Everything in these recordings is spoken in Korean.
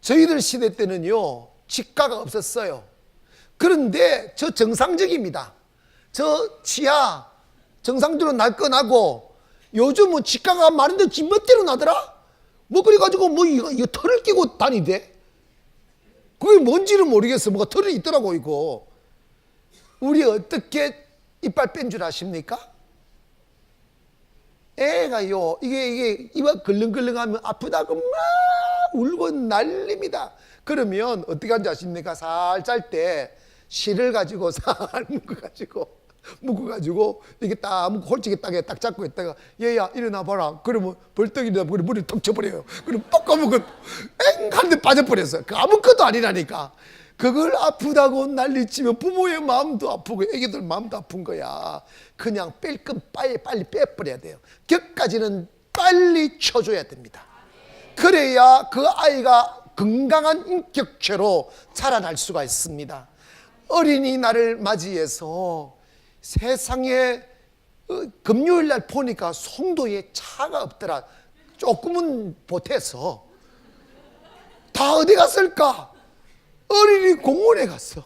저희들 시대 때는요 치과가 없었어요. 그런데 저 정상적입니다. 저 치아 정상적으로 날 거 나고, 요즘은 치과가 많은데 지 멋대로 나더라. 뭐 그래가지고 뭐 이거 털을 끼고 다니대. 그게 뭔지는 모르겠어. 뭐가 털이 있더라고. 이거 우리 어떻게 이빨 뺀 줄 아십니까? 애가요 이게 이가 걸렁걸렁하면 아프다고 막 울고 난립니다. 그러면 어떻게 하는지 아십니까? 살 짤 때 실을 가지고 살 묶어가지고 이게 딱 홀쭉에 딱 잡고 있다가, 얘야 일어나 봐라. 그러면 벌떡 일어나 머리를 턱 쳐버려요. 그럼 뻑 까먹고 엥 하는데 빠져버렸어요. 그 아무것도 아니라니까. 그걸 아프다고 난리치면 부모의 마음도 아프고 애기들 마음도 아픈 거야. 그냥 뺄 건 빨리 빼버려야 돼요. 격까지는 빨리 쳐줘야 됩니다. 그래야 그 아이가 건강한 인격체로 자라날 수가 있습니다. 어린이날을 맞이해서 세상에 금요일 날 보니까 송도에 차가 없더라. 조금은 보태서 다 어디 갔을까? 어린이 공원에 갔어.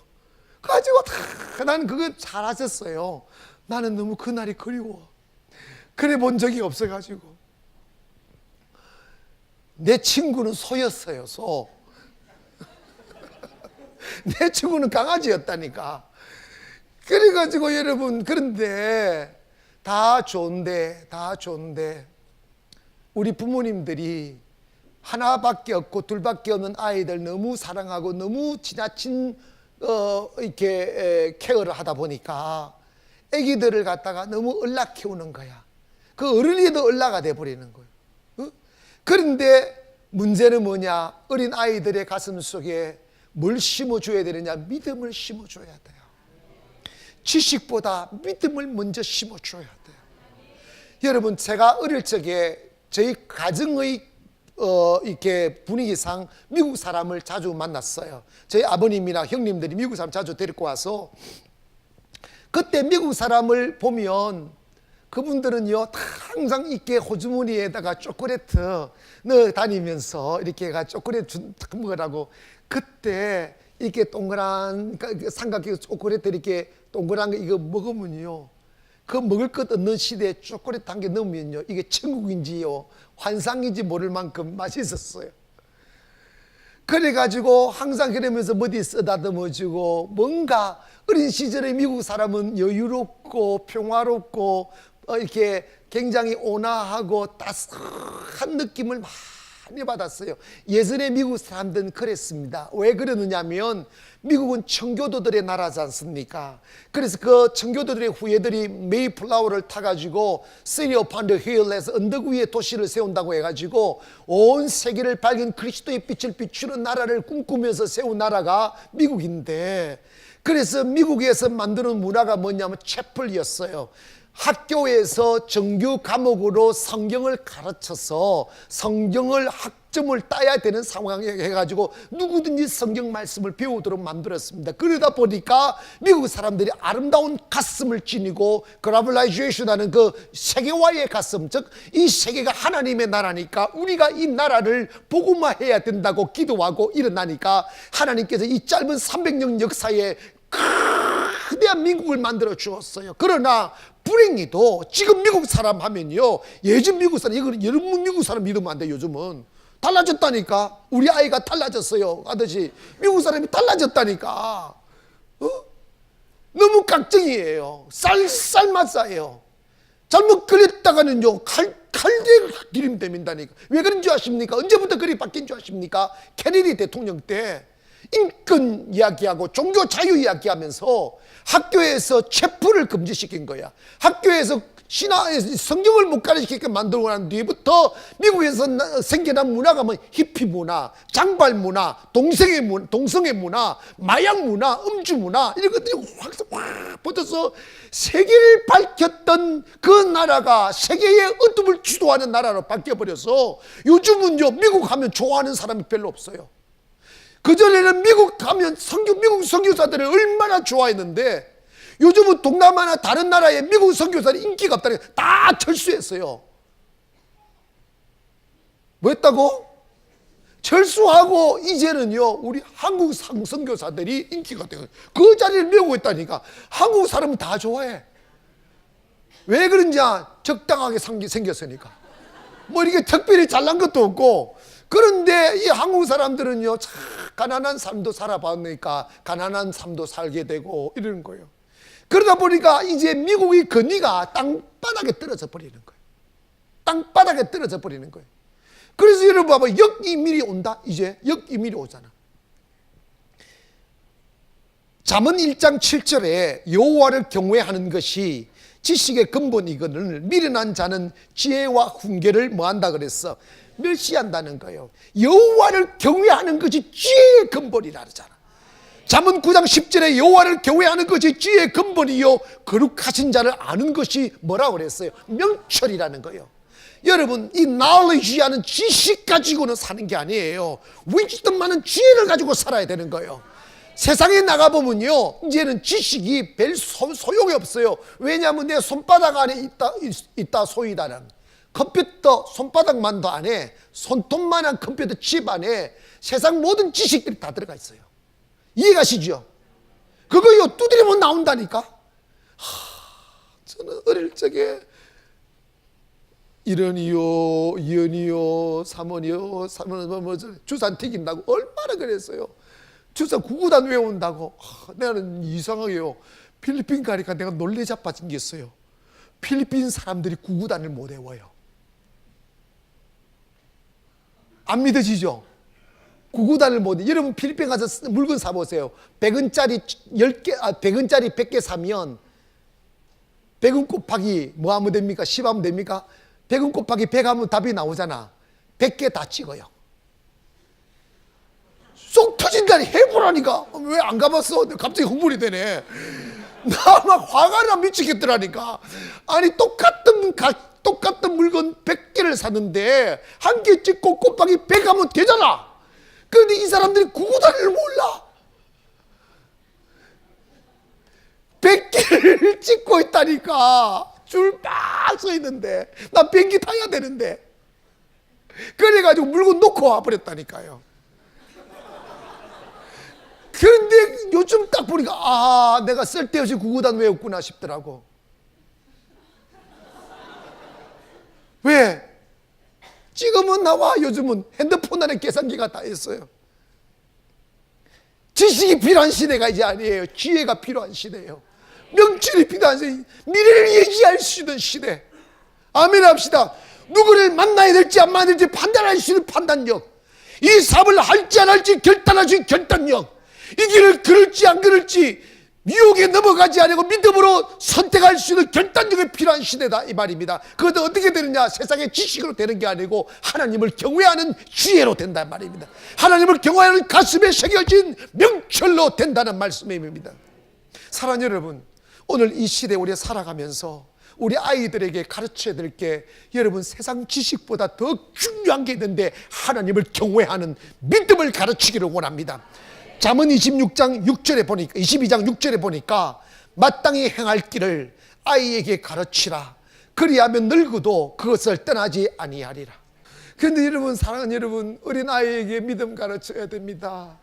가지고 다 나는 그거 잘하셨어요. 나는 너무 그날이 그리워. 그래 본 적이 없어가지고. 내 친구는 소였어요. 소. 내 친구는 강아지였다니까. 그래가지고 여러분, 그런데 다 좋은데 우리 부모님들이 하나밖에 없고 둘밖에 없는 아이들 너무 사랑하고 너무 지나친 이렇게 케어를 하다 보니까 아기들을 갖다가 너무 얼라 키우는 거야. 그 어른이도 얼라가 돼버리는 거예요. 그런데 문제는 뭐냐? 어린 아이들의 가슴 속에 뭘 심어줘야 되느냐? 믿음을 심어줘야 돼요. 지식보다 믿음을 먼저 심어줘야 돼요. 여러분, 제가 어릴 적에 저희 가정의 이렇게 분위기상 미국 사람을 자주 만났어요. 저희 아버님이나 형님들이 미국 사람 자주 데리고 와서, 그때 미국 사람을 보면 그분들은요 항상 이렇게 호주머니에다가 초콜릿 넣어 다니면서 이렇게 초콜릿 먹으라고, 그때 이렇게 동그란 삼각형 초콜릿 이렇게 동그란 거 이거 먹으면요, 그 먹을 것 없는 시대에 초콜릿 한 개 넣으면요, 이게 천국인지요 환상인지 모를 만큼 맛있었어요. 그래가지고 항상 그러면서 머리 쓰다듬어주고, 뭔가 어린 시절에 미국 사람은 여유롭고 평화롭고 이렇게 굉장히 온화하고 따스한 느낌을 많이 받았어요. 예전에 미국 사람들은 그랬습니다. 왜 그러느냐면 미국은 청교도들의 나라지 않습니까? 그래서 그 청교도들의 후예들이 메이플라워를 타가지고 City upon the hill에서 언덕 위에 도시를 세운다고 해가지고 온 세계를 밝은 그리스도의 빛을 비추는 나라를 꿈꾸면서 세운 나라가 미국인데, 그래서 미국에서 만드는 문화가 뭐냐면 채플이었어요. 학교에서 정규 과목으로 성경을 가르쳐서 성경을 학점을 따야 되는 상황에 해가지고 누구든지 성경 말씀을 배우도록 만들었습니다. 그러다 보니까 미국 사람들이 아름다운 가슴을 지니고 글로벌라이제이션하는 그 세계화의 가슴, 즉 이 세계가 하나님의 나라니까 우리가 이 나라를 복음화해야 된다고 기도하고 일어나니까 하나님께서 이 짧은 300년 역사에 거대한 미국을 만들어 주었어요. 그러나 불행히도 지금 미국 사람 하면요, 예전 미국 사람, 이거 여러분 미국 사람 믿으면 안 돼. 요즘은 달라졌다니까. 우리 아이가 달라졌어요 아저씨. 미국 사람이 달라졌다니까. 너무 깍쟁이에요. 쌀맛싸예요. 잘못 그랬다가는요 칼대 기름 때민다니까. 왜 그런 줄 아십니까? 언제부터 그리 바뀐 줄 아십니까? 케네디 대통령 때 인권 이야기하고 종교 자유 이야기하면서 학교에서 체포를 금지시킨 거야. 학교에서 성경을 못 가르치게 만들고 난 뒤부터 미국에서 생겨난 문화가 뭐 히피 문화, 장발 문화, 동성애 문화, 마약 문화, 음주 문화, 이런 것들이 확 붙어서 세계를 밝혔던 그 나라가 세계의 어둠을 주도하는 나라로 바뀌어버려서 요즘은요 미국 하면 좋아하는 사람이 별로 없어요. 그전에는 미국 가면 미국 선교사들을 얼마나 좋아했는데 요즘은 동남아나 다른 나라에 미국 선교사들이 인기가 없다니까. 다 철수했어요. 뭐 했다고? 철수하고 이제는요 우리 한국 선교사들이 인기가 되고 그 자리를 메우고 있다니까. 한국 사람은 다 좋아해. 왜 그런지 적당하게 생겼으니까. 뭐 이렇게 특별히 잘난 것도 없고. 그런데 이 한국 사람들은요 참 가난한 삶도 살아봤으니까 가난한 삶도 살게 되고 이러는 거예요. 그러다 보니까 이제 미국의 권위가 땅바닥에 떨어져 버리는 거예요. 땅바닥에 떨어져 버리는 거예요. 그래서 여러분 봐봐, 역이민이 온다. 이제 역이민이 오잖아. 잠언 1장 7절에 여호와를 경외하는 것이 지식의 근본이거늘 미련한 자는 지혜와 훈계를 뭐한다 그랬어? 멸시한다는 거예요. 여호와를 경외하는 것이 지혜의 근본이라 그러잖아. 잠언 9장 10절에 여호와를 경외하는 것이 지혜의 근본이요 거룩하신 자를 아는 것이 뭐라고 그랬어요? 명철이라는 거예요. 여러분, 이 knowledge하는 지식 가지고는 사는 게 아니에요. wisdom하는 지혜를 가지고 살아야 되는 거예요. 세상에 나가보면요 이제는 지식이 별 소용이 없어요. 왜냐하면 내 손바닥 안에 있다 소이다는 컴퓨터 손바닥만도 안에 손톱만한 컴퓨터 칩 안에 세상 모든 지식들이 다 들어가 있어요. 이해가시죠? 그거요 두드리면 나온다니까. 저는 어릴 적에 1원이요 2원이요 3원이요 3원 뭐 주산 튀긴다고 얼마나 그랬어요. 주산 구구단 외운다고. 나는 이상하게요 필리핀 가니까 내가 놀래 자빠진 게 있어요. 필리핀 사람들이 구구단을 못 외워요. 안 믿어지죠? 구구단을 못 외워요. 여러분 필리핀 가서 물건 사보세요. 100원짜리 10개, 100원짜리 100개 사면 100원 곱하기 뭐 하면 됩니까? 10 하면 됩니까? 100원 곱하기 100 하면 답이 나오잖아. 100개 다 찍어요. 쏙 터진다니. 해보라니까. 왜 안 가봤어? 갑자기 흥분이 되네. 나 막 화가 나 미치겠더라니까. 아니 똑같은 물건 100개를 샀는데 한 개 찍고 곱하기 100 하면 되잖아. 그런데 이 사람들이 구구단을 몰라. 100개를 찍고 있다니까. 줄 빡 서 있는데 나 비행기 타야 되는데. 그래가지고 물건 놓고 와버렸다니까요. 그런데 요즘 딱 보니까 내가 쓸데없이 구구단 외웠구나 싶더라고. 왜? 찍으면 나와. 요즘은 핸드폰 안에 계산기가 다 있어요. 지식이 필요한 시대가 이제 아니에요. 지혜가 필요한 시대예요. 명철이 필요한 시대. 미래를 예지할 수 있는 시대. 아멘 합시다. 누구를 만나야 될지 안 만나야 될지 판단할 수 있는 판단력, 이 사업을 할지 안 할지 결단할 수 있는 결단력, 이 길을 걸을지 안 걸을지 미혹에 넘어가지 않고 믿음으로 선택할 수 있는 결단력이 필요한 시대다 이 말입니다. 그것도 어떻게 되느냐? 세상의 지식으로 되는 게 아니고 하나님을 경외하는 지혜로 된다는 말입니다. 하나님을 경외하는 가슴에 새겨진 명철로 된다는 말씀입니다. 사랑하는 여러분, 오늘 이 시대에 우리가 살아가면서 우리 아이들에게 가르쳐야 될 게, 여러분 세상 지식보다 더 중요한 게 있는데 하나님을 경외하는 믿음을 가르치기를 원합니다. 잠언 26장 6절에 보니까 22장 6절에 보니까 마땅히 행할 길을 아이에게 가르치라. 그리하면 늙어도 그것을 떠나지 아니하리라. 그런데 여러분, 사랑하는 여러분, 어린아이에게 믿음 가르쳐야 됩니다.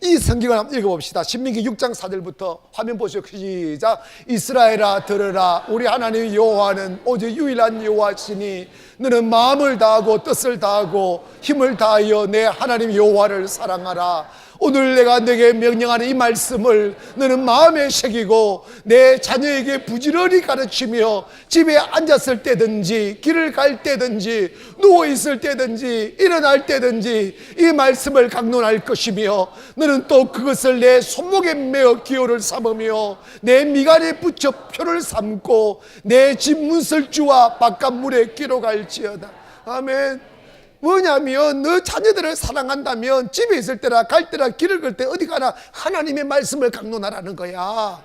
이 성경을 한번 읽어봅시다. 신명기 6장 4절부터 화면 보시고 시작. 이스라엘아 들으라. 우리 하나님 여호와는 오직 유일한 여호와시니 너는 마음을 다하고 뜻을 다하고 힘을 다하여 내 하나님 여호와를 사랑하라. 오늘 내가 너에게 명령하는 이 말씀을 너는 마음에 새기고 내 자녀에게 부지런히 가르치며 집에 앉았을 때든지 길을 갈 때든지 누워있을 때든지 일어날 때든지 이 말씀을 강론할 것이며, 너는 또 그것을 내 손목에 메어 기호를 삼으며 내 미간에 붙여 표를 삼고 내 집 문설주와 바깥문에 기록할지어다. 아멘. 뭐냐면 너 자녀들을 사랑한다면 집에 있을 때나 갈 때나 길을 걸 때 어디 가나 하나님의 말씀을 강론하라는 거야.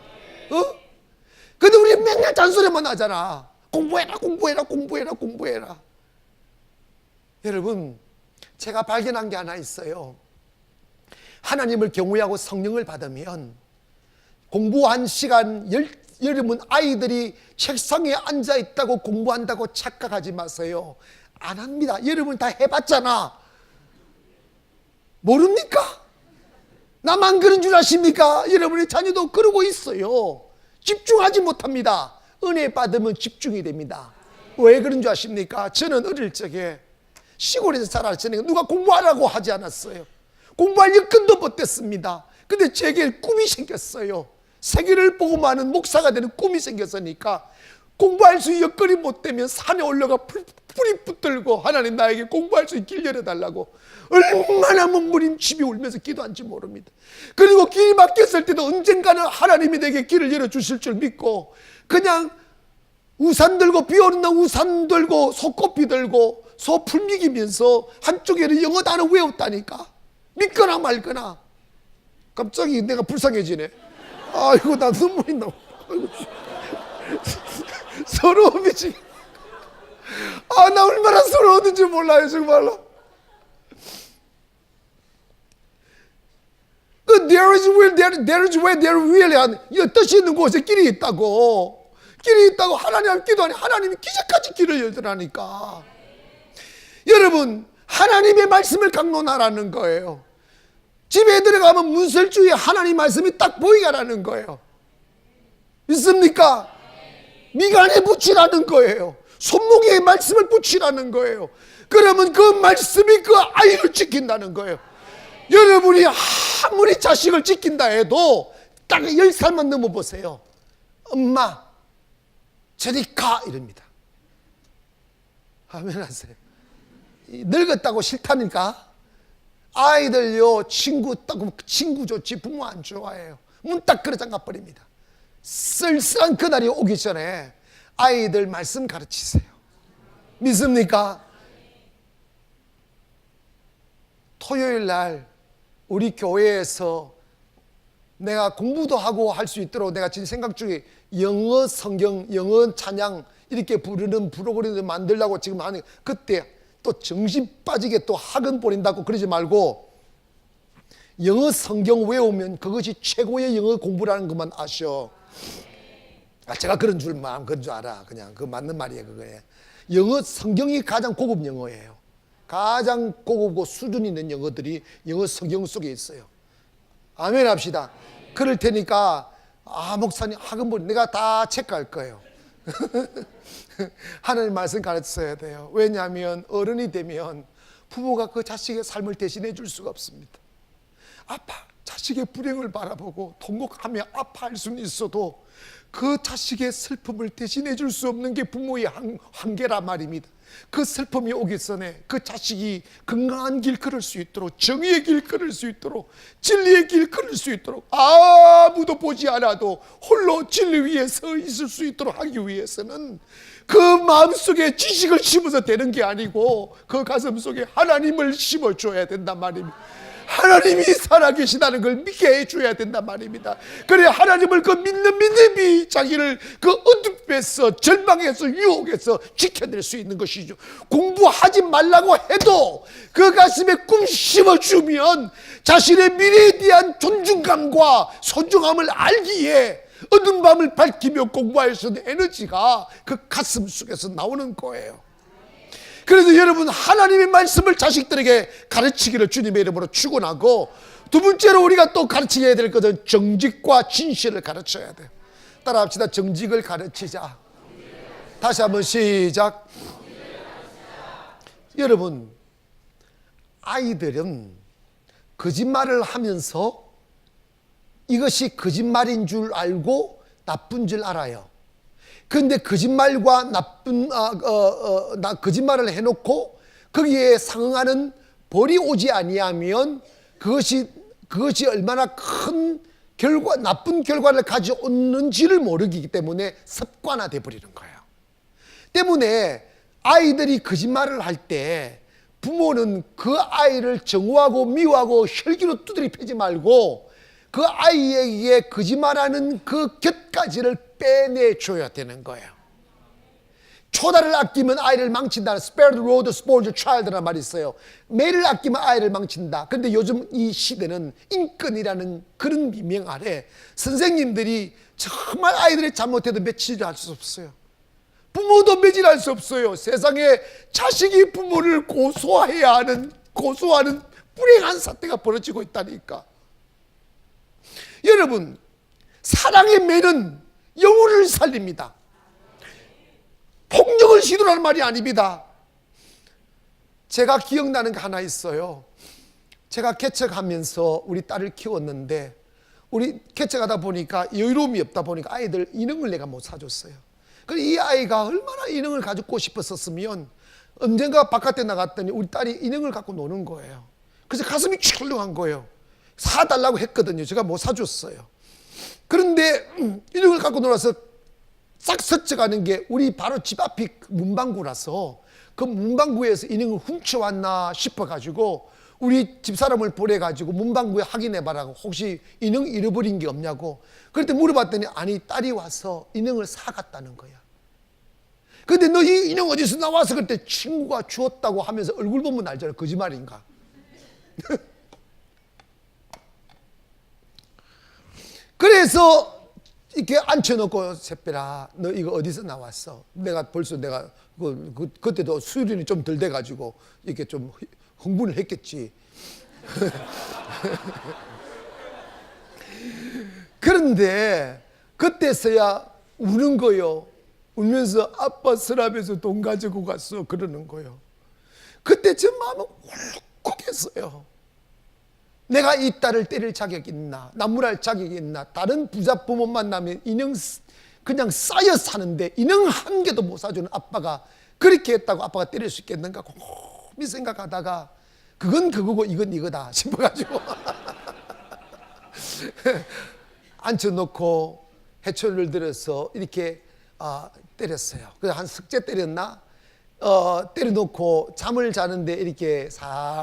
근데 우리 맨날 잔소리만 하잖아. 공부해라 공부해라 공부해라 공부해라. 여러분, 제가 발견한 게 하나 있어요. 하나님을 경외하고 성령을 받으면 공부한 시간, 여러분 아이들이 책상에 앉아있다고 공부한다고 착각하지 마세요. 안 합니다. 여러분 다 해봤잖아. 모릅니까? 나만 그런 줄 아십니까? 여러분의 자녀도 그러고 있어요. 집중하지 못합니다. 은혜 받으면 집중이 됩니다. 왜 그런 줄 아십니까? 저는 어릴 적에 시골에서 자랐으니까 누가 공부하라고 하지 않았어요. 공부할 여건도 못 됐습니다. 근데 제게 꿈이 생겼어요. 세계를 보고 많은 목사가 되는 꿈이 생겼으니까 공부할 수 있는 여건이 못 되면 산에 올라가 뿌리 붙들고 하나님 나에게 공부할 수 있는 길 열어달라고 얼마나 몸부림치며 울면서 기도한지 모릅니다. 그리고 길이 막혔을 때도 언젠가는 하나님이 내게 길을 열어주실 줄 믿고 그냥 우산 들고 비 오는 날 우산 들고 소꽃비 들고 소 풀미기면서 한쪽에는 영어 단어 외웠다니까. 믿거나 말거나. 갑자기 내가 불쌍해지네. 아이고 나 눈물이 나와. 서러움이 지금. 나 얼마나 서러웠는지 몰라요 정말로. There is where there really 뜻이 있는 곳에 길이 있다고. 길이 있다고 하나님 기도하니 하나님이 기적같이 길을 열더라니까. 여러분 하나님의 말씀을 강론하라는 거예요. 집에 들어가면 문설주에 하나님 말씀이 딱 보이게 하라는 거예요. 믿습니까? 미간에 붙이라는 거예요. 손목에 말씀을 붙이라는 거예요. 그러면 그 말씀이 그 아이를 지킨다는 거예요. 여러분이 아무리 자식을 지킨다 해도 딱 10살만 넘어보세요. 엄마 저리 가 이럽니다. 아멘 하세요. 늙었다고 싫다니까. 아이들요 친구 좋지 부모 안 좋아해요. 문 딱 걸어 잠가 버립니다. 쓸쓸한 그날이 오기 전에 아이들 말씀 가르치세요. 믿습니까? 토요일 날 우리 교회에서 내가 공부도 하고 할 수 있도록 내가 지금 생각 중에 영어 성경, 영어 찬양 이렇게 부르는 프로그램을 만들려고 지금 하는, 그때 또 정신 빠지게 또 학원 보낸다고 그러지 말고 영어 성경 외우면 그것이 최고의 영어 공부라는 것만 아셔. 제가 그런 줄 알아. 그냥 그 맞는 말이에요. 그거에 영어 성경이 가장 고급 영어예요. 가장 고급고 수준 있는 영어들이 영어 성경 속에 있어요. 아멘 합시다. 그럴 테니까 목사님 학원 보내 내가 다 체크할 거예요. 하나님 말씀 가르쳐야 돼요. 왜냐하면 어른이 되면 부모가 그 자식의 삶을 대신해 줄 수가 없습니다. 자식의 불행을 바라보고 통곡하며 아파할 수는 있어도 그 자식의 슬픔을 대신해 줄 수 없는 게 부모의 한계란 말입니다. 그 슬픔이 오기 전에 그 자식이 건강한 길 걸을 수 있도록, 정의의 길 걸을 수 있도록, 진리의 길 걸을 수 있도록, 아무도 보지 않아도 홀로 진리 위에 서 있을 수 있도록 하기 위해서는 그 마음속에 지식을 심어서 되는 게 아니고 그 가슴 속에 하나님을 심어줘야 된단 말입니다. 하나님이 살아계시다는 걸 믿게 해줘야 된단 말입니다. 그래 하나님을 그 믿는 믿음이 자기를 그 어둠에서 절망에서 유혹에서 지켜낼 수 있는 것이죠. 공부하지 말라고 해도 그 가슴에 꿈 심어주면 자신의 미래에 대한 존중감과 소중함을 알기에 어두운 밤을 밝히며 공부할 수 있는 에너지가 그 가슴 속에서 나오는 거예요. 그래서 여러분 하나님의 말씀을 자식들에게 가르치기를 주님의 이름으로 축원하고, 두 번째로 우리가 또 가르쳐야 될 것은 정직과 진실을 가르쳐야 돼요. 따라합시다. 정직을 가르치자. 다시 한번 시작. 여러분 아이들은 거짓말을 하면서 이것이 거짓말인 줄 알고 나쁜 줄 알아요. 그런데 거짓말과 거짓말을 해놓고 거기에 상응하는 벌이 오지 아니하면 그것이 얼마나 큰 나쁜 결과를 가져오는지를 모르기 때문에 습관화돼 버리는 거예요. 때문에 아이들이 거짓말을 할 때 부모는 그 아이를 정오하고 미워하고 혈기로 두드려 패지 말고 그 아이에게 거짓말하는 그 곁가지를 빼내줘야 되는 거예요. 초다를 아끼면 아이를 망친다. Spare the rod, spoil the child라는 말이 있어요. 매를 아끼면 아이를 망친다. 그런데 요즘 이 시대는 인권이라는 그런 미명 아래 선생님들이 정말 아이들이 잘못해도 매질을 할 수 없어요. 부모도 매질할 수 없어요. 세상에 자식이 부모를 고소하는 불행한 사태가 벌어지고 있다니까. 여러분, 사랑의 매는 영혼을 살립니다. 폭력을 시도하는 말이 아닙니다. 제가 기억나는 게 하나 있어요. 제가 개척하면서 우리 딸을 키웠는데, 우리 개척하다 보니까 여유로움이 없다 보니까 아이들 인형을 내가 못 사줬어요. 그래서 이 아이가 얼마나 인형을 가지고 싶었었으면 언젠가 바깥에 나갔더니 우리 딸이 인형을 갖고 노는 거예요. 그래서 가슴이 출렁한 거예요. 사달라고 했거든요. 제가 못 사줬어요. 그런데 인형을 갖고 놀아서 싹 스쳐가는 게 우리 바로 집 앞이 문방구라서 그 문방구에서 인형을 훔쳐왔나 싶어가지고 우리 집사람을 보내가지고 문방구에 확인해봐라고, 혹시 인형 잃어버린 게 없냐고. 그런데 물어봤더니 아니, 딸이 와서 인형을 사갔다는 거야. 근데 너 이 인형 어디서 나와서? 그때 친구가 주었다고 하면서 얼굴 보면 알잖아. 거짓말인가. 그래서 이렇게 앉혀놓고, 새별아, 너 이거 어디서 나왔어? 내가 그때도 수율이 좀 덜 돼가지고 이렇게 좀 흥분을 했겠지. 그런데 그때서야 우는 거요. 울면서 아빠 서랍에서 돈 가지고 갔어, 그러는 거요. 그때 제 마음은 울컥했어요. 내가 이 딸을 때릴 자격이 있나, 나무랄 자격이 있나. 다른 부자 부모 만나면 인형 그냥 쌓여 사는데 인형 한 개도 못 사주는 아빠가 그렇게 했다고 아빠가 때릴 수 있겠는가 곰곰이 생각하다가 그건 그거고 이건 이거다 싶어가지고 앉혀놓고 해초를 들어서 이렇게 때렸어요. 그래서 한 석째 때렸나? 때려놓고 잠을 자는데 이렇게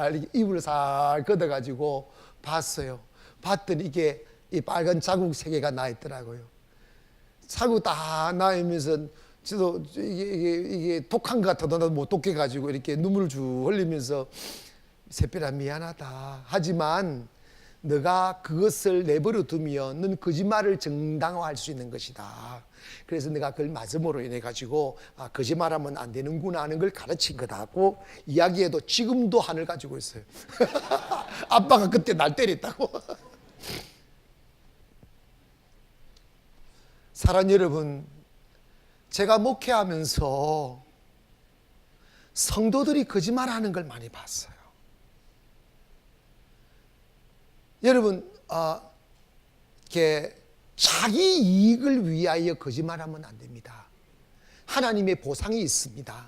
이렇게 이불을 살 걷어가지고 봤어요. 봤더니 이게 이 빨간 자국 3개가 나 있더라고요. 자국 다 나면서 저도 이게 독한 것 같아도 나도 못 독해가지고 이렇게 눈물을 쭉 흘리면서 새별아 미안하다. 하지만 너가 그것을 내버려 두면 넌 거짓말을 정당화할 수 있는 것이다. 그래서 내가 그걸 맞음으로 인해 가지고 거짓말하면 안 되는구나 하는 걸 가르친 거다고 이야기해도 지금도 한을 가지고 있어요. 아빠가 그때 날 때렸다고. 사랑하는 여러분, 제가 목회하면서 성도들이 거짓말하는 걸 많이 봤어요. 여러분, 이렇게 자기 이익을 위하여 거짓말하면 안 됩니다. 하나님의 보상이 있습니다.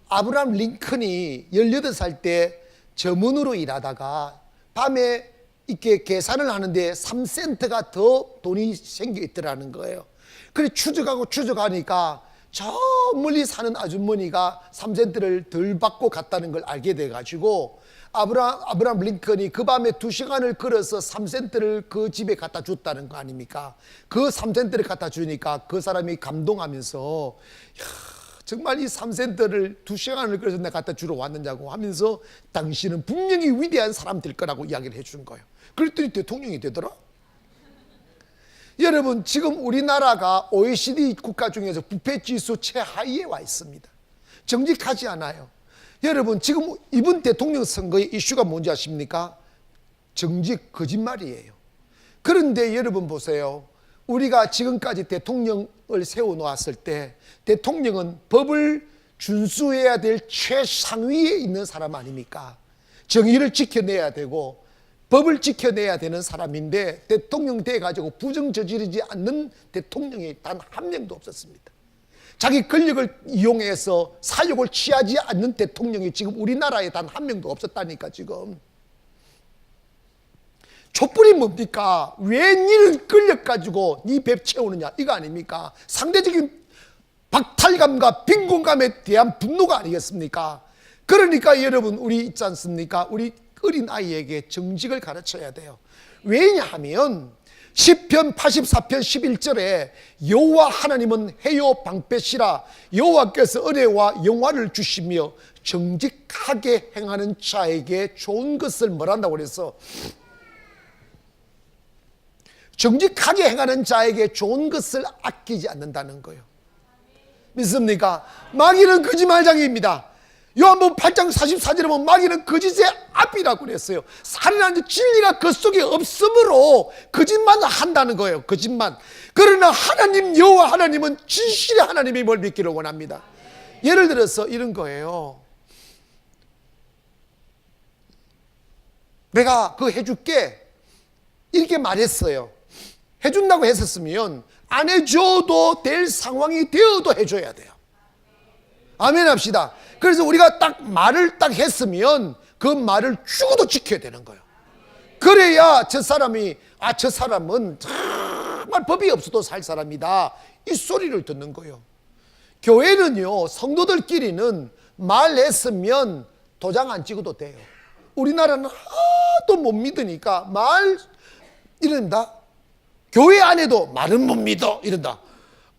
아브라함 링컨이 18살 때 점원으로 일하다가 밤에 이렇게 계산을 하는데 3센트가 더 돈이 생겨 있더라는 거예요. 그래 추적하니까 저 멀리 사는 아주머니가 3센트를 덜 받고 갔다는 걸 알게 돼가지고 아브라함 링컨이 그 밤에 2시간을 걸어서 3센트를 그 집에 갖다 줬다는 거 아닙니까? 그 3센트를 갖다 주니까 그 사람이 감동하면서 정말 이 3센트를 2시간을 걸어서 내가 갖다 주러 왔느냐고 하면서 당신은 분명히 위대한 사람 될 거라고 이야기를 해준 거예요. 그랬더니 대통령이 되더라. 여러분, 지금 우리나라가 OECD 국가 중에서 부패지수 최하위에 와 있습니다. 정직하지 않아요. 여러분, 지금 이번 대통령 선거의 이슈가 뭔지 아십니까? 정직, 거짓말이에요. 그런데 여러분 보세요. 우리가 지금까지 대통령을 세워놓았을 때 대통령은 법을 준수해야 될 최상위에 있는 사람 아닙니까? 정의를 지켜내야 되고 법을 지켜내야 되는 사람인데 대통령 돼가지고 부정 저지르지 않는 대통령이 단 한 명도 없었습니다. 자기 권력을 이용해서 사욕을 취하지 않는 대통령이 지금 우리나라에 단 한 명도 없었다니까. 지금 촛불이 뭡니까? 왜 니는 권력 가지고 니 배 채우느냐, 이거 아닙니까? 상대적인 박탈감과 빈곤감에 대한 분노가 아니겠습니까? 그러니까 여러분, 우리 있지 않습니까? 우리 어린 아이에게 정직을 가르쳐야 돼요. 왜냐하면 시편 84편 11절에 여호와 하나님은 해요 방패시라, 여호와께서 은혜와 영화를 주시며 정직하게 행하는 자에게 좋은 것을 뭐란다고 그래서 정직하게 행하는 자에게 좋은 것을 아끼지 않는다는 거예요. 믿습니까? 마귀는 거짓말장애입니다. 요한복음 8장 44절에 보면 마귀는 거짓의 앞이라고 그랬어요. 살인하는 진리가 그 속에 없으므로 거짓만 한다는 거예요. 거짓만. 그러나 하나님 여호와 하나님은 진실의 하나님임을 믿기를 원합니다. 예를 들어서 이런 거예요. 내가 그거 해줄게 이렇게 말했어요. 해준다고 했었으면 안 해줘도 될 상황이 되어도 해줘야 돼요. 아멘 합시다. 그래서 우리가 딱 말을 딱 했으면 그 말을 죽어도 지켜야 되는 거예요. 그래야 저 사람이 저 사람은 정말 법이 없어도 살 사람이다 이 소리를 듣는 거예요. 교회는요, 성도들끼리는 말했으면 도장 안 찍어도 돼요. 우리나라는 하도 못 믿으니까 말 이런다. 교회 안에도 말은 못 믿어 이런다.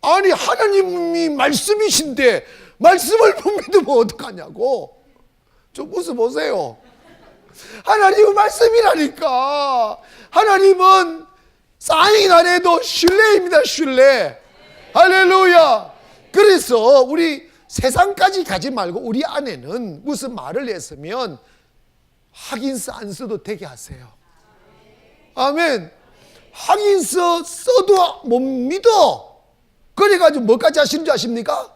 아니 하나님이 말씀이신데 말씀을 못 믿으면 어떡하냐고. 좀 웃어보세요. 하나님은 말씀이라니까. 하나님은 사인 안 해도 신뢰입니다. 신뢰. 할렐루야. 그래서 우리 세상까지 가지 말고 우리 안에는 무슨 말을 했으면 확인서 안 써도 되게 하세요. 아멘. 확인서 써도 못 믿어. 그래가지고 뭐까지 하시는 줄 아십니까?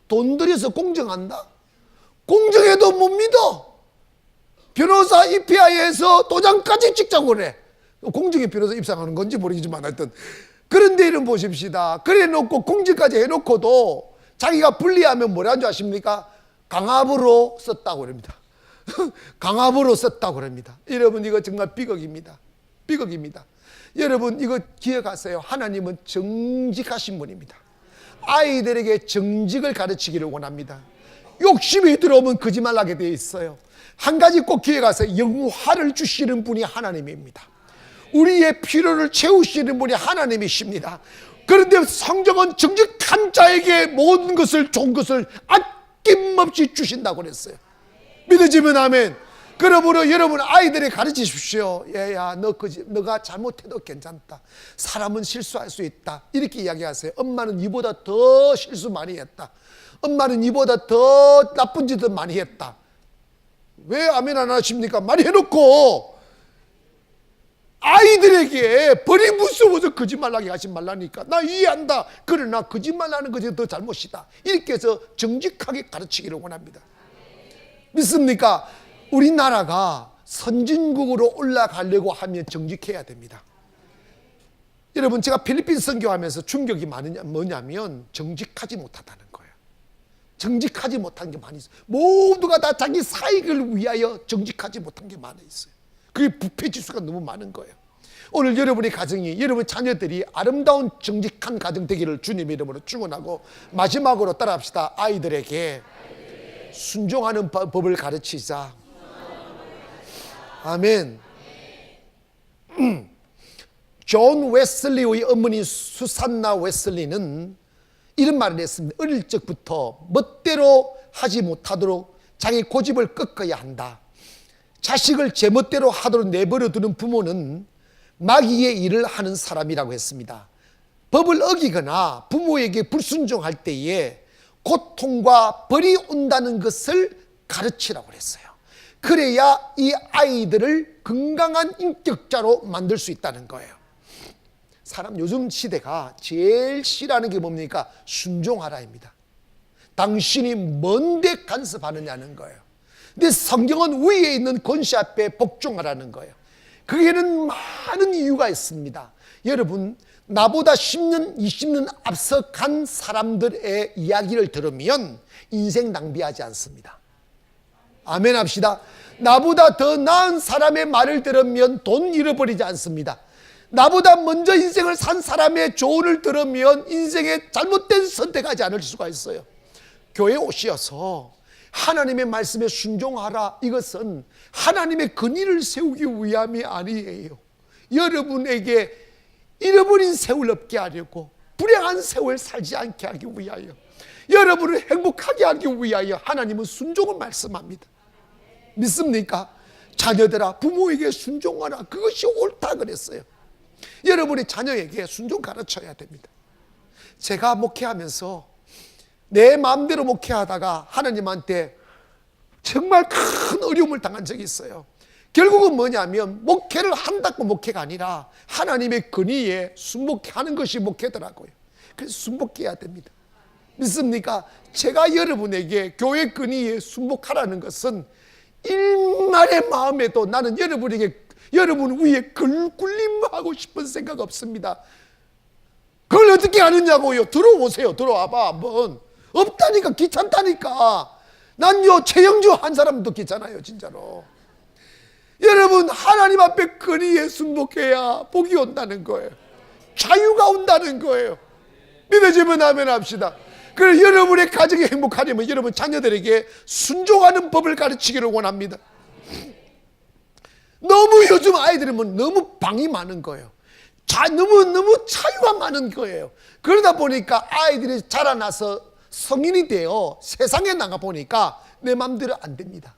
돈 들여서 공정한다? 공정해도 못 믿어. 변호사 입회하에서 도장까지 찍자고 그래. 공정에 변호사 입상하는 건지 모르겠지만 하여튼 그런데 이름 보십시다. 그래 놓고 공정까지 해놓고도 자기가 불리하면 뭐라는 줄 아십니까? 강압으로 썼다고 그럽니다. 강압으로 썼다고 그럽니다. 여러분 이거 정말 비극입니다. 비극입니다. 여러분 이거 기억하세요. 하나님은 정직하신 분입니다. 아이들에게 정직을 가르치기를 원합니다. 욕심이 들어오면 거짓말하게 되어 있어요. 한 가지 꼭 기억하세요. 영화를 주시는 분이 하나님입니다. 우리의 필요를 채우시는 분이 하나님이십니다. 그런데 성경은 정직한 자에게 모든 것을 좋은 것을 아낌없이 주신다고 그랬어요. 믿어지면 아멘. 그러므로 여러분 아이들에게 가르치십시오. 얘야 너가 잘못해도 괜찮다. 사람은 실수할 수 있다. 이렇게 이야기하세요. 엄마는 니보다 더 실수 많이 했다. 엄마는 니보다 더 나쁜 짓을 많이 했다. 왜 아멘 안 하십니까? 많이 해놓고 아이들에게 벌이 무서워서 거짓말하게 하지 말라니까. 나 이해한다. 그러나 거짓말하는 것이 더 잘못이다. 이렇게 해서 정직하게 가르치기를 원합니다. 믿습니까? 우리나라가 선진국으로 올라가려고 하면 정직해야 됩니다. 여러분 제가 필리핀 선교하면서 충격이 뭐냐면 정직하지 못하다는 거예요. 정직하지 못한 게 많이 있어요. 모두가 다 자기 사익을 위하여 정직하지 못한 게 많이 있어요. 그게 부패지수가 너무 많은 거예요. 오늘 여러분의 가정이, 여러분 자녀들이 아름다운 정직한 가정 되기를 주님의 이름으로 축원하고 마지막으로 따라합시다. 아이들에게 순종하는 법을 가르치자. 아멘. 존 웨슬리의 어머니 수산나 웨슬리는 이런 말을 했습니다. 어릴 적부터 멋대로 하지 못하도록 자기 고집을 꺾어야 한다. 자식을 제멋대로 하도록 내버려 두는 부모는 마귀의 일을 하는 사람이라고 했습니다. 법을 어기거나 부모에게 불순종할 때에 고통과 벌이 온다는 것을 가르치라고 했어요. 그래야 이 아이들을 건강한 인격자로 만들 수 있다는 거예요. 사람 요즘 시대가 제일 싫어하는 게 뭡니까? 순종하라입니다. 당신이 뭔데 간섭하느냐는 거예요. 근데 성경은 위에 있는 권세 앞에 복종하라는 거예요. 그에는 많은 이유가 있습니다. 여러분 나보다 10년, 20년 앞서 간 사람들의 이야기를 들으면 인생 낭비하지 않습니다. 아멘 합시다. 나보다 더 나은 사람의 말을 들으면 돈 잃어버리지 않습니다. 나보다 먼저 인생을 산 사람의 조언을 들으면 인생에 잘못된 선택하지 않을 수가 있어요. 교회에 오셔서 하나님의 말씀에 순종하라. 이것은 하나님의 근의를 세우기 위함이 아니에요. 여러분에게 잃어버린 세월 없게 하려고, 불행한 세월 살지 않게 하기 위하여, 여러분을 행복하게 하기 위하여 하나님은 순종을 말씀합니다. 믿습니까? 자녀들아 부모에게 순종하라. 그것이 옳다 그랬어요. 여러분의 자녀에게 순종 가르쳐야 됩니다. 제가 목회하면서 내 마음대로 목회하다가 하나님한테 정말 큰 어려움을 당한 적이 있어요. 결국은 뭐냐면 목회를 한다고 목회가 아니라 하나님의 권위에 순복하는 것이 목회더라고요. 그래서 순복해야 됩니다. 믿습니까? 제가 여러분에게 교회 권위에 순복하라는 것은 일말의 마음에도 나는 여러분 위에 굴림하고 싶은 생각 없습니다. 그걸 어떻게 하느냐고요? 들어오세요. 들어와봐 한번. 없다니까, 귀찮다니까. 난요 최영주 한 사람도 귀찮아요 진짜로. 여러분 하나님 앞에 권위에 순복해야 복이 온다는 거예요. 자유가 온다는 거예요. 믿어지면 아멘 합시다. 그래서 여러분의 가정이 행복하려면 여러분 자녀들에게 순종하는 법을 가르치기를 원합니다. 너무 요즘 아이들은 너무 방이 많은 거예요. 너무 차이가 많은 거예요. 그러다 보니까 아이들이 자라나서 성인이 되어 세상에 나가 보니까 내 맘대로 안 됩니다.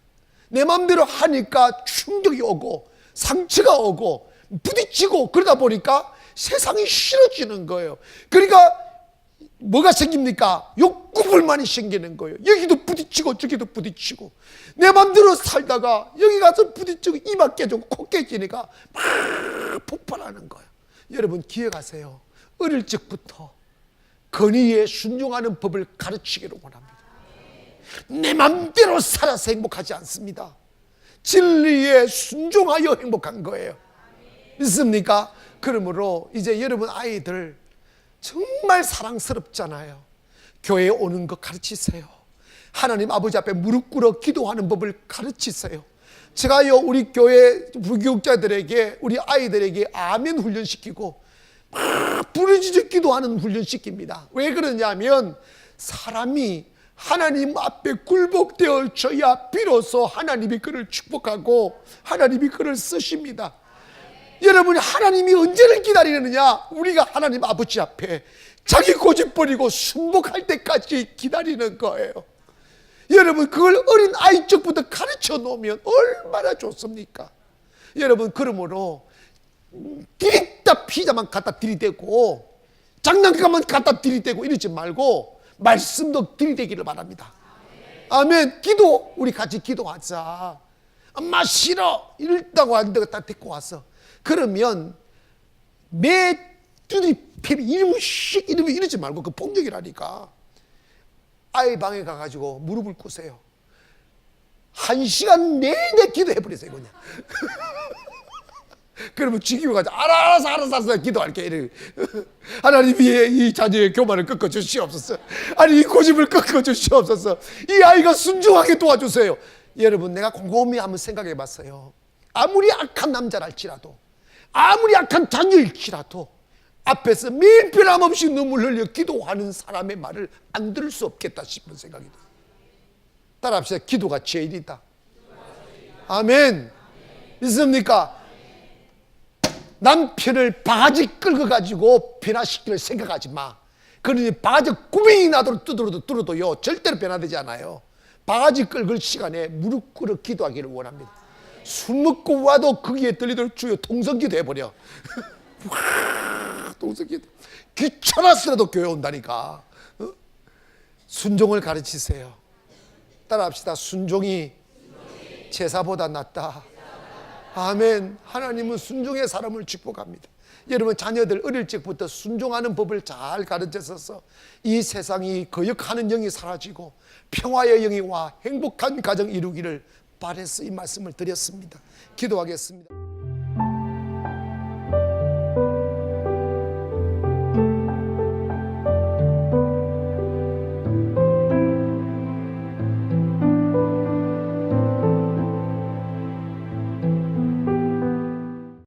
내 맘대로 하니까 충격이 오고 상처가 오고 부딪히고 그러다 보니까 세상이 싫어지는 거예요. 그러니까 뭐가 생깁니까? 욕구불만이 생기는 거예요. 여기도 부딪히고 저기도 부딪히고 내 맘대로 살다가 여기 가서 부딪히고 이마 깨지고 코 깨지니까 막 폭발하는 거예요. 여러분 기억하세요. 어릴 적부터 권위에 순종하는 법을 가르치기를 원합니다. 내 맘대로 살아서 행복하지 않습니다. 진리에 순종하여 행복한 거예요. 믿습니까? 그러므로 이제 여러분 아이들 정말 사랑스럽잖아요. 교회에 오는 거 가르치세요. 하나님 아버지 앞에 무릎 꿇어 기도하는 법을 가르치세요. 제가요 우리 교회 부교육자들에게 우리 아이들에게 아멘 훈련시키고 막 부르짖어 기도하는 훈련시킵니다. 왜 그러냐면 사람이 하나님 앞에 굴복되어져야 비로소 하나님이 그를 축복하고 하나님이 그를 쓰십니다. 여러분이 하나님이 언제를 기다리느냐? 우리가 하나님 아버지 앞에 자기 고집 버리고 순복할 때까지 기다리는 거예요. 여러분 그걸 어린 아이 쪽부터 가르쳐 놓으면 얼마나 좋습니까? 여러분 그러므로 디리다 피자만 갖다 들이대고 장난감만 갖다 들이대고 이러지 말고 말씀도 들이대기를 바랍니다. 아멘. 기도 우리 같이 기도하자. 엄마 싫어 이랬다고 안 되고 딱 데리고 와서 그러면 매 두드리 패면 이러면 이러지 말고 그 폭력이라니까. 아이 방에 가가지고 무릎을 꿇으세요. 1시간 내내 기도해버리세요 그냥. 그러면 지기고 가자. 알아서 기도할게. 이래. 하나님이 이 자녀의 교만을 꺾어주시옵소서. 아니 이 고집을 꺾어주시옵소서. 이 아이가 순종하게 도와주세요. 여러분 내가 곰곰이 한번 생각해 봤어요. 아무리 악한 남자랄지라도 아무리 악한 자녀일지라도 앞에서 매일 변함없이 눈물 흘려 기도하는 사람의 말을 안 들을 수 없겠다 싶은 생각이 들어요. 따라합시다. 기도가 제일이다. 아멘. 믿습니까? 남편을 바가지 끌고 가지고 변화시킬 생각하지 마. 그러니 바가지 구멍이 나도록 뚫어도요 절대로 변화되지 않아요. 바가지 끌고 시간에 무릎 꿇어 기도하기를 원합니다. 술 먹고 와도 거기에 들리도록 주여 통성기도 해버려. 통성기도. 귀찮았으라도 교회 온다니까. 순종을 가르치세요. 따라합시다. 순종이 제사보다 낫다. 아멘. 하나님은 순종의 사람을 축복합니다. 여러분 자녀들 어릴 적부터 순종하는 법을 잘 가르쳐서 이 세상이 거역하는 영이 사라지고 평화의 영이 와 행복한 가정 이루기를 바라서 이 말씀을 드렸습니다. 기도하겠습니다.